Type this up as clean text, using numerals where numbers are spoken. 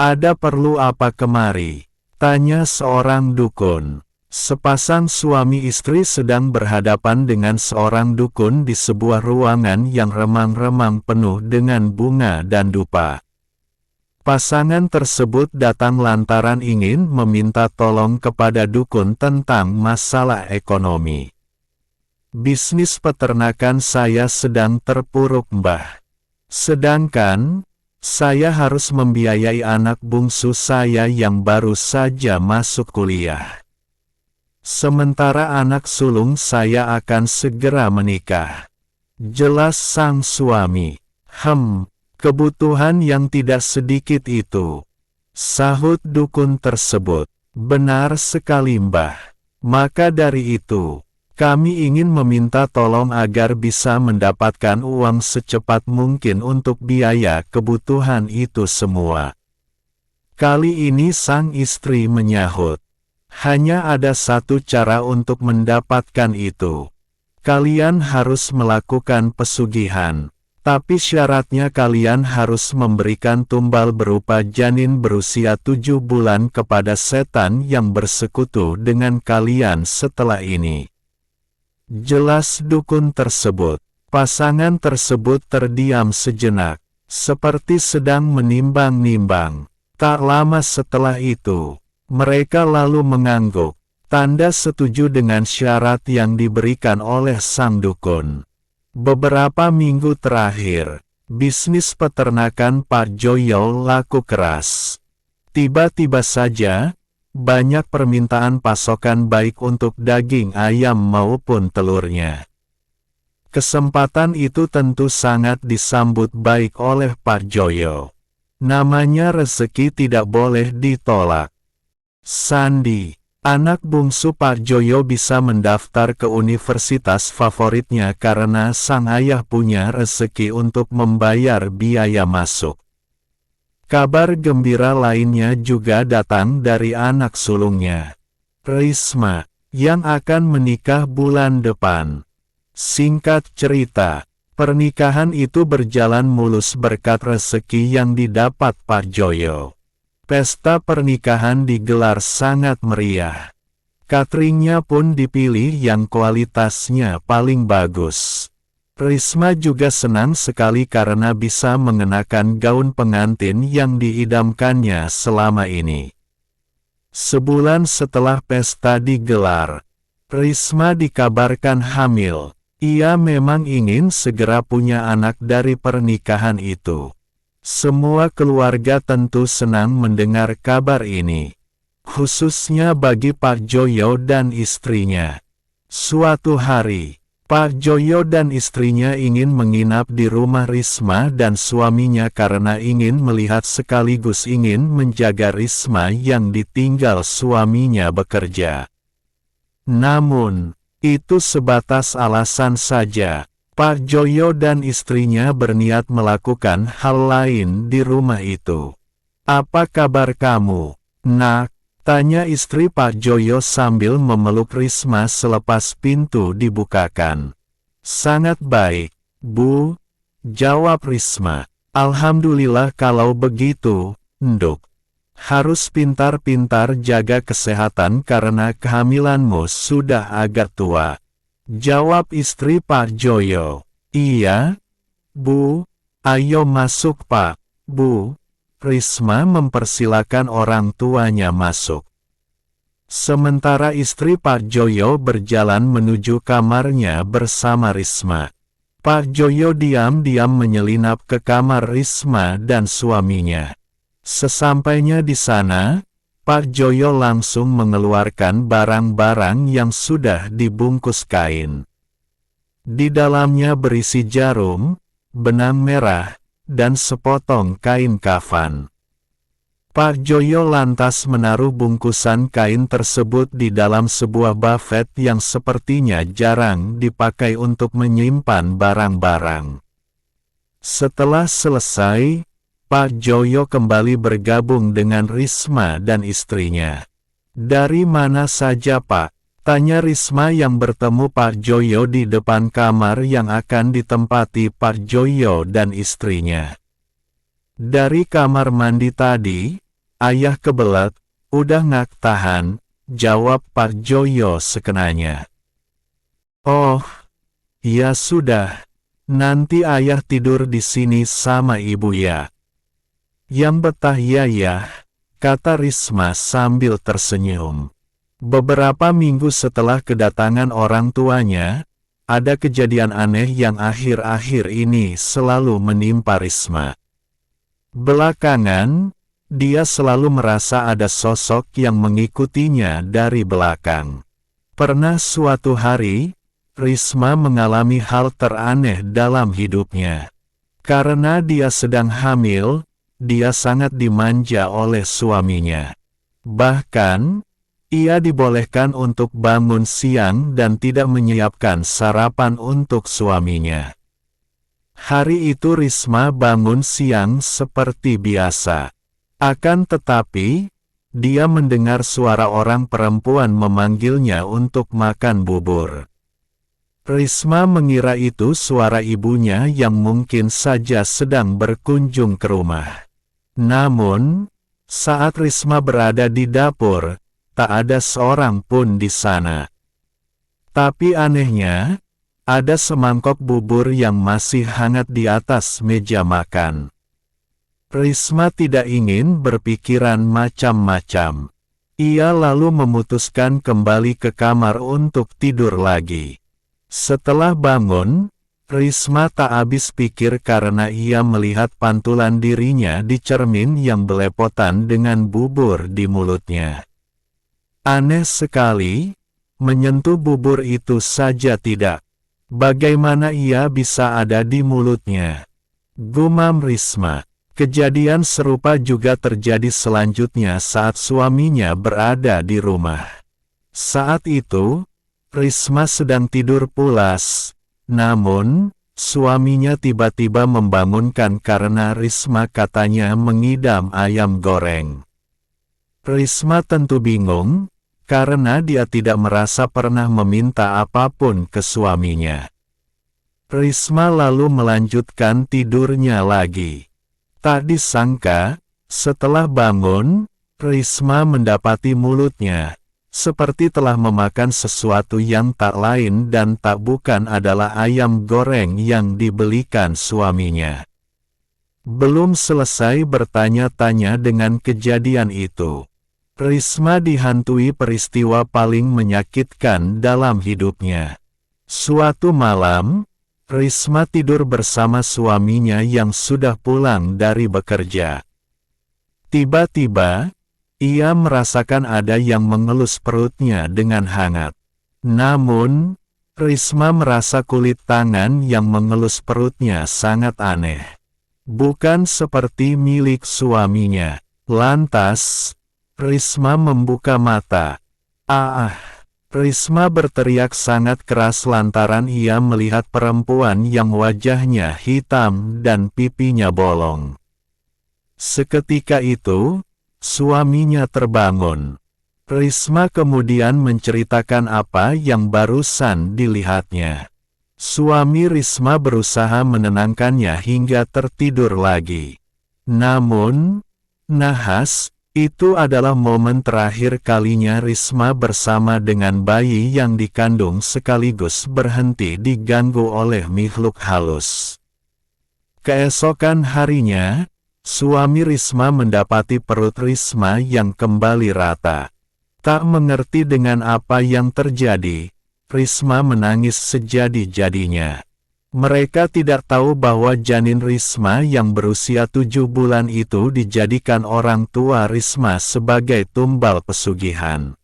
Ada perlu apa kemari? Tanya seorang dukun. Sepasang suami istri sedang berhadapan dengan seorang dukun di sebuah ruangan yang remang-remang penuh dengan bunga dan dupa. Pasangan tersebut datang lantaran ingin meminta tolong kepada dukun tentang masalah ekonomi. Bisnis peternakan saya sedang terpuruk, Mbah. Sedangkan saya harus membiayai anak bungsu saya yang baru saja masuk kuliah. Sementara anak sulung saya akan segera menikah. Jelas sang suami. Kebutuhan yang tidak sedikit itu. Sahut dukun tersebut. Benar sekali, Mbah. Maka dari itu, kami ingin meminta tolong agar bisa mendapatkan uang secepat mungkin untuk biaya kebutuhan itu semua. Kali ini sang istri menyahut. Hanya ada satu cara untuk mendapatkan itu. Kalian harus melakukan pesugihan, tapi syaratnya kalian harus memberikan tumbal berupa janin berusia 7 bulan kepada setan yang bersekutu dengan kalian setelah ini. Jelas dukun tersebut. Pasangan tersebut terdiam sejenak, seperti sedang menimbang-nimbang. Tak lama setelah itu, mereka lalu mengangguk, tanda setuju dengan syarat yang diberikan oleh sang dukun. Beberapa minggu terakhir, bisnis peternakan Pak Joyo laku keras. Tiba-tiba saja, banyak permintaan pasokan baik untuk daging ayam maupun telurnya. Kesempatan itu tentu sangat disambut baik oleh Pak Joyo. Namanya rezeki tidak boleh ditolak. Sandi, anak bungsu Pak Joyo bisa mendaftar ke universitas favoritnya karena sang ayah punya rezeki untuk membayar biaya masuk. Kabar gembira lainnya juga datang dari anak sulungnya, Risma, yang akan menikah bulan depan. Singkat cerita, pernikahan itu berjalan mulus berkat rezeki yang didapat Pak Joyo. Pesta pernikahan digelar sangat meriah. Cateringnya pun dipilih yang kualitasnya paling bagus. Risma juga senang sekali karena bisa mengenakan gaun pengantin yang diidamkannya selama ini. Sebulan setelah pesta digelar, Risma dikabarkan hamil. Ia memang ingin segera punya anak dari pernikahan itu. Semua keluarga tentu senang mendengar kabar ini, khususnya bagi Pak Joyo dan istrinya. Suatu hari, Pak Joyo dan istrinya ingin menginap di rumah Risma dan suaminya karena ingin melihat sekaligus ingin menjaga Risma yang ditinggal suaminya bekerja. Namun, itu sebatas alasan saja. Pak Joyo dan istrinya berniat melakukan hal lain di rumah itu. "Apa kabar kamu, Nak?" tanya istri Pak Joyo sambil memeluk Risma selepas pintu dibukakan. "Sangat baik, Bu," jawab Risma. "Alhamdulillah kalau begitu, Nduk. Harus pintar-pintar jaga kesehatan karena kehamilanmu sudah agak tua," jawab istri Pak Joyo. "Iya, Bu. Ayo masuk Pak, Bu." Risma mempersilakan orang tuanya masuk. Sementara istri Pak Joyo berjalan menuju kamarnya bersama Risma. Pak Joyo diam-diam menyelinap ke kamar Risma dan suaminya. Sesampainya di sana, Pak Joyo langsung mengeluarkan barang-barang yang sudah dibungkus kain. Di dalamnya berisi jarum, benang merah, dan sepotong kain kafan. Pak Joyo lantas menaruh bungkusan kain tersebut di dalam sebuah buffet yang sepertinya jarang dipakai untuk menyimpan barang-barang. Setelah selesai, Pak Joyo kembali bergabung dengan Risma dan istrinya. "Dari mana saja, Pak?" tanya Risma yang bertemu Pak Joyo di depan kamar yang akan ditempati Pak Joyo dan istrinya. "Dari kamar mandi tadi," Ayah kebelet, udah ngak tahan, jawab Pak Joyo sekenanya. Oh, ya sudah, nanti ayah tidur di sini sama ibu ya. Yang betah ya, kata Risma sambil tersenyum. Beberapa minggu setelah kedatangan orang tuanya, ada kejadian aneh yang akhir-akhir ini selalu menimpa Risma. Belakangan, dia selalu merasa ada sosok yang mengikutinya dari belakang. Pernah suatu hari, Risma mengalami hal teraneh dalam hidupnya. Karena dia sedang hamil, dia sangat dimanja oleh suaminya. Bahkan, ia dibolehkan untuk bangun siang dan tidak menyiapkan sarapan untuk suaminya. Hari itu Risma bangun siang seperti biasa. Akan tetapi, dia mendengar suara orang perempuan memanggilnya untuk makan bubur. Risma mengira itu suara ibunya yang mungkin saja sedang berkunjung ke rumah. Namun, saat Risma berada di dapur, tak ada seorang pun di sana. Tapi anehnya, ada semangkok bubur yang masih hangat di atas meja makan. Risma tidak ingin berpikiran macam-macam. Ia lalu memutuskan kembali ke kamar untuk tidur lagi. Setelah bangun, Risma tak habis pikir karena ia melihat pantulan dirinya di cermin yang belepotan dengan bubur di mulutnya. Aneh sekali, menyentuh bubur itu saja tidak. Bagaimana ia bisa ada di mulutnya? Gumam Risma. Kejadian serupa juga terjadi selanjutnya saat suaminya berada di rumah. Saat itu, Risma sedang tidur pulas. Namun, suaminya tiba-tiba membangunkan karena Risma katanya mengidam ayam goreng. Risma tentu bingung, karena dia tidak merasa pernah meminta apapun ke suaminya. Risma lalu melanjutkan tidurnya lagi. Tak disangka, setelah bangun, Risma mendapati mulutnya, seperti telah memakan sesuatu yang tak lain dan tak bukan adalah ayam goreng yang dibelikan suaminya. Belum selesai bertanya-tanya dengan kejadian itu, Risma dihantui peristiwa paling menyakitkan dalam hidupnya. Suatu malam, Risma tidur bersama suaminya yang sudah pulang dari bekerja. Tiba-tiba, ia merasakan ada yang mengelus perutnya dengan hangat. Namun, Risma merasa kulit tangan yang mengelus perutnya sangat aneh. Bukan seperti milik suaminya. Lantas, Risma membuka mata. Risma berteriak sangat keras lantaran ia melihat perempuan yang wajahnya hitam dan pipinya bolong. Seketika itu, suaminya terbangun. Risma kemudian menceritakan apa yang barusan dilihatnya. Suami Risma berusaha menenangkannya hingga tertidur lagi. Namun, nahas, itu adalah momen terakhir kalinya Risma bersama dengan bayi yang dikandung sekaligus berhenti diganggu oleh makhluk halus. Keesokan harinya, suami Risma mendapati perut Risma yang kembali rata. Tak mengerti dengan apa yang terjadi, Risma menangis sejadi-jadinya. Mereka tidak tahu bahwa janin Risma yang berusia 7 bulan itu dijadikan orang tua Risma sebagai tumbal pesugihan.